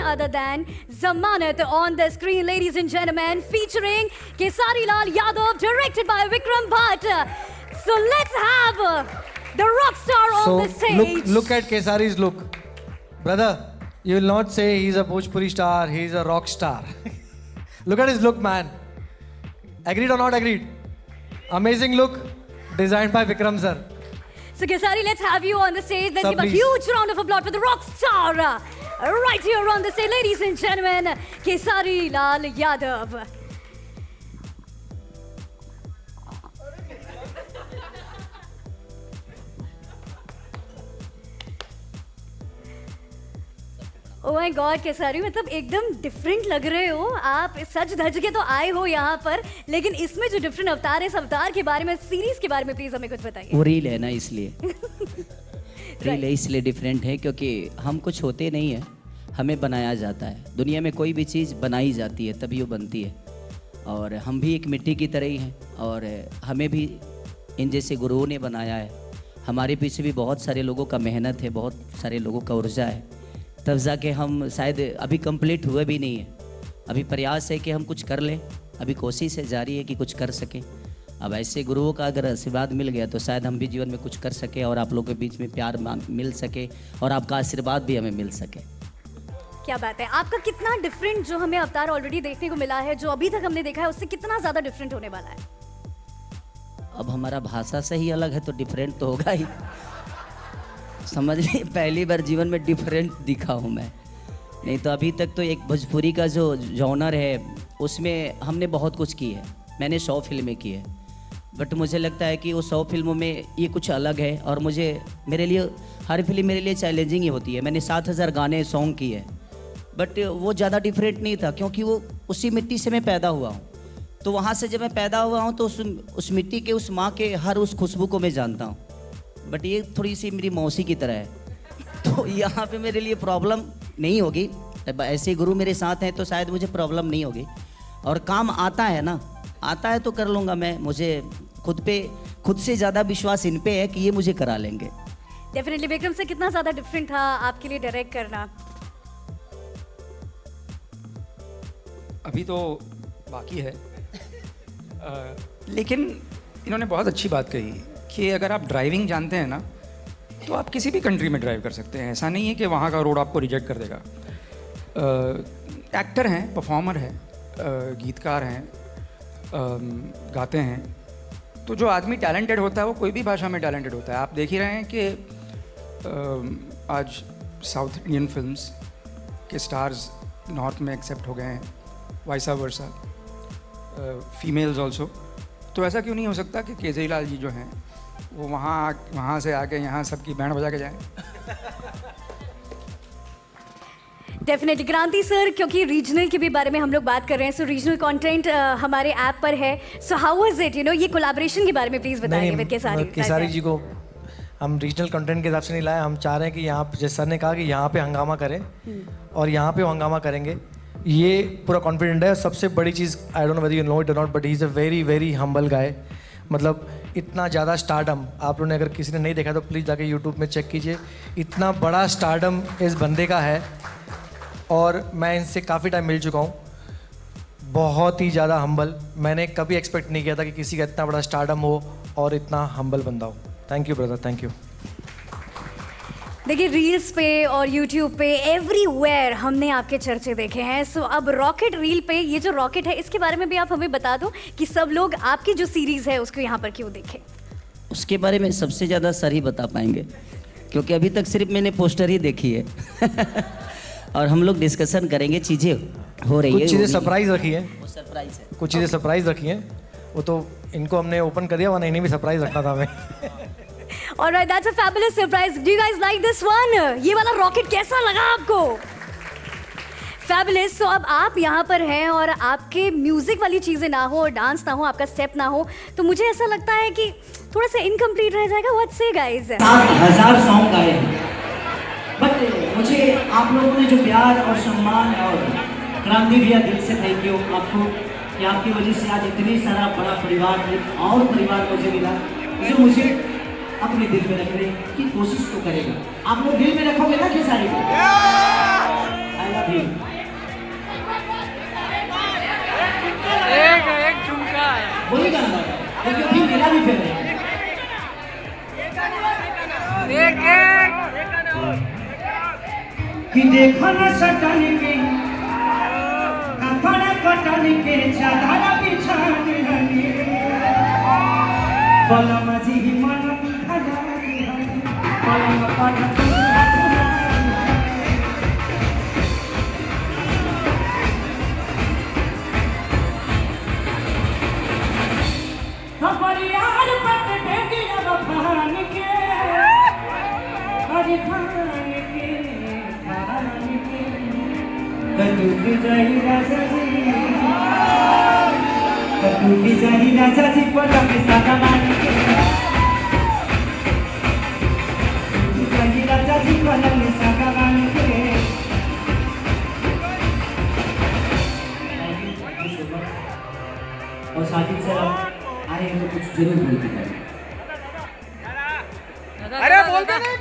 other than Zamanat on the screen, ladies and gentlemen, featuring Kesari Lal Yadav, directed by Vikram Bhatt. So let's have the rock star on the stage. Look at Kesari's look. Brother, you will not say he's a Bhojpuri star, he's a rock star. Look at his look, man. Agreed or not agreed? Amazing look, designed by Vikram sir. So Kesari, let's have you on the stage. Let's Sir, give a please. huge round of applause for the rock star right here on the stage, ladies and gentlemen, Kesari Lal Yadav. Oh my God Khesari, मतलब एकदम different लग रहे हो आप। सच धज के तो आए हो यहाँ पर, लेकिन इसमें जो डिफरेंट अवतार है, इस अवतार के बारे में, सीरीज के बारे में प्लीज हमें कुछ बताइए। वो रील है ना, इसलिए रील है, इसलिए डिफरेंट है, क्योंकि हम कुछ होते नहीं है, हमें बनाया जाता है। दुनिया में कोई भी चीज़ बनाई जाती है तभी वो बनती है, और हम भी एक मिट्टी की तरह ही हैं, और हमें भी इन जैसे गुरुओं ने बनाया है। हमारे पीछे भी बहुत सारे लोगों का मेहनत है, बहुत सारे लोगों का ऊर्जा है, तब जाके हम शायद अभी कंप्लीट हुए भी नहीं है। अभी प्रयास है कि हम कुछ कर लें, अभी कोशिश है जारी है कि कुछ कर सकें। अब ऐसे गुरुओं का अगर आशीर्वाद मिल गया तो शायद हम भी जीवन में कुछ कर सके, और आप लोगों के बीच में प्यार मिल सके, और आपका आशीर्वाद भी हमें मिल सके। क्या बात है। आपका कितना डिफरेंट जो हमें अवतार ऑलरेडी देखने को मिला है, जो अभी तक हमने देखा है, उससे कितना ज़्यादा डिफरेंट होने वाला है? अब हमारा भाषा से ही अलग है तो डिफरेंट तो होगा ही, समझ ली। पहली बार जीवन में डिफरेंट दिखा हूँ मैं, नहीं तो अभी तक तो एक भोजपुरी का जो जॉनर है उसमें हमने बहुत कुछ की है। मैंने 100 फिल्में की है, बट मुझे लगता है कि वो 100 फिल्मों में ये कुछ अलग है, और मेरे लिए हर फिल्म मेरे लिए चैलेंजिंग ही होती है। मैंने 7000 गाने सॉन्ग किए, बट वो ज़्यादा डिफरेंट नहीं था, क्योंकि वो उसी मिट्टी से मैं पैदा हुआ हूँ। तो वहाँ से जब मैं पैदा हुआ हूँ तो उस मिट्टी के, उस माँ के हर उस खुशबू को मैं जानता हूँ। बट ये थोड़ी सी मेरी मौसी की तरह है, तो यहाँ पे मेरे लिए प्रॉब्लम नहीं होगी। ऐसे गुरु मेरे साथ हैं तो शायद मुझे प्रॉब्लम नहीं होगी, और काम आता है ना, आता है तो कर लूँगा मैं। मुझे खुद से ज़्यादा विश्वास इन पे है कि ये मुझे करा लेंगे। डेफिनेटली। विक्रम से कितना ज़्यादा डिफरेंट था आपके लिए डायरेक्ट करना? अभी तो बाकी है, लेकिन इन्होंने बहुत अच्छी बात कही कि अगर आप ड्राइविंग जानते हैं ना तो आप किसी भी कंट्री में ड्राइव कर सकते हैं। ऐसा नहीं है कि वहाँ का रोड आपको रिजेक्ट कर देगा। एक्टर हैं, परफॉर्मर हैं, गीतकार हैं, गाते हैं, तो जो आदमी टैलेंटेड होता है वो कोई भी भाषा में टैलेंटेड होता है। आप देख ही रहे हैं कि आज साउथ इंडियन फिल्म्स के स्टार्स नॉर्थ में एक्सेप्ट हो गए हैं, वाइसा वर्सा, फीमेल्स ऑल्सो। तो ऐसा क्यों नहीं हो सकता कि केजरी लाल जी जो हैं वो वहाँ से आके यहाँ सबकी बैंड बजा के जाएं? डेफिनेटली। क्रांति सर, क्योंकि रीजनल के भी बारे में हम लोग बात कर रहे हैं, सो रीजनल कंटेंट हमारे ऐप पर है, सो हाउ वाज इट, ये कोलैबोरेशन के बारे में प्लीज बताइए विद केसारी। केसारी जी को हम रीजनल कंटेंट के हिसाब से नहीं लाए, हम चाह रहे हैं कि यहाँ, जैसे सर ने कहा कि यहाँ पे हंगामा करें और यहाँ पे वो हंगामा करेंगे, ये पूरा कॉन्फिडेंट है। सबसे बड़ी चीज़, I don't know whether you know it और not, but he is a very very humble guy. मतलब इतना ज़्यादा स्टारडम, आप लोगों ने अगर किसी ने नहीं देखा तो प्लीज़ जाके यूट्यूब में चेक कीजिए, इतना बड़ा स्टारडम इस बंदे का है, और मैं इनसे काफ़ी टाइम मिल चुका हूँ। बहुत ही ज़्यादा हम्बल, मैंने कभी एक्सपेक्ट नहीं किया था कि किसी का इतना बड़ा स्टारडम हो और इतना हम्बल बंदा हो। Thank you brother, thank you. देखिए, रील्स पे और यूट्यूब पे एवरीवेयर हमने आपके चर्चे देखे हैं। सो अब रॉकेट रील पे, ये जो रॉकेट है इसके बारे में भी आप हमें बता दो कि सब लोग आपकी जो सीरीज है उसको यहाँ पर क्यों देखें। उसके बारे में सबसे ज़्यादा सर ही बता पाएंगे, क्योंकि अभी तक सिर्फ मैंने पोस्टर ही देखी है। और हम लोग डिस्कशन करेंगे, चीज़ें हो रही है, कुछ चीज़ें सरप्राइज रखी है, वो सरप्राइज है, कुछ चीज़ें सरप्राइज रखी हैं, वो तो इनको हमने ओपन कर दिया, वरना इन्हें भी सरप्राइज रखना था हमें। Alright, that's a fabulous surprise. Do you guys like this one? ये वाला रॉकेट कैसा लगा आपको? Fabulous. So अब आप यहाँ पर हैं और आपके म्यूजिक वाली चीजें ना हो, डांस ना हो, आपका स्टेप ना हो, तो मुझे ऐसा लगता है कि थोड़ा सा इनकम्प्लीट रह जाएगा। What say guys? 7,000 सॉन्ग गाए, बट मुझे आप लोगों ने जो प्यार और सम्मान, और क्रांति भैया दिल से थैंक यू आपको, कि आपकी वजह से आज इतनी सारा बड़ा परिवार, एक और परिवार मुझे मिला, जो मुझे अपने दिल में रखने की कोशिश तो करेगा। आप लोग दिल में रखोगे ना केसारी को? I love you. देखो न सटन के कपड़ा कटन के चादर बिछाने लगे पलम जी मन खजाने पलम पर यार पट बेटी अब भान के अरे भान के कटुक जाही राजा जी पलक सादा मान के कटुक जाही राजा जी पलक सादा मान के और साजिद सर आए तो कुछ जरूर बोल के अरे बोलते नहीं,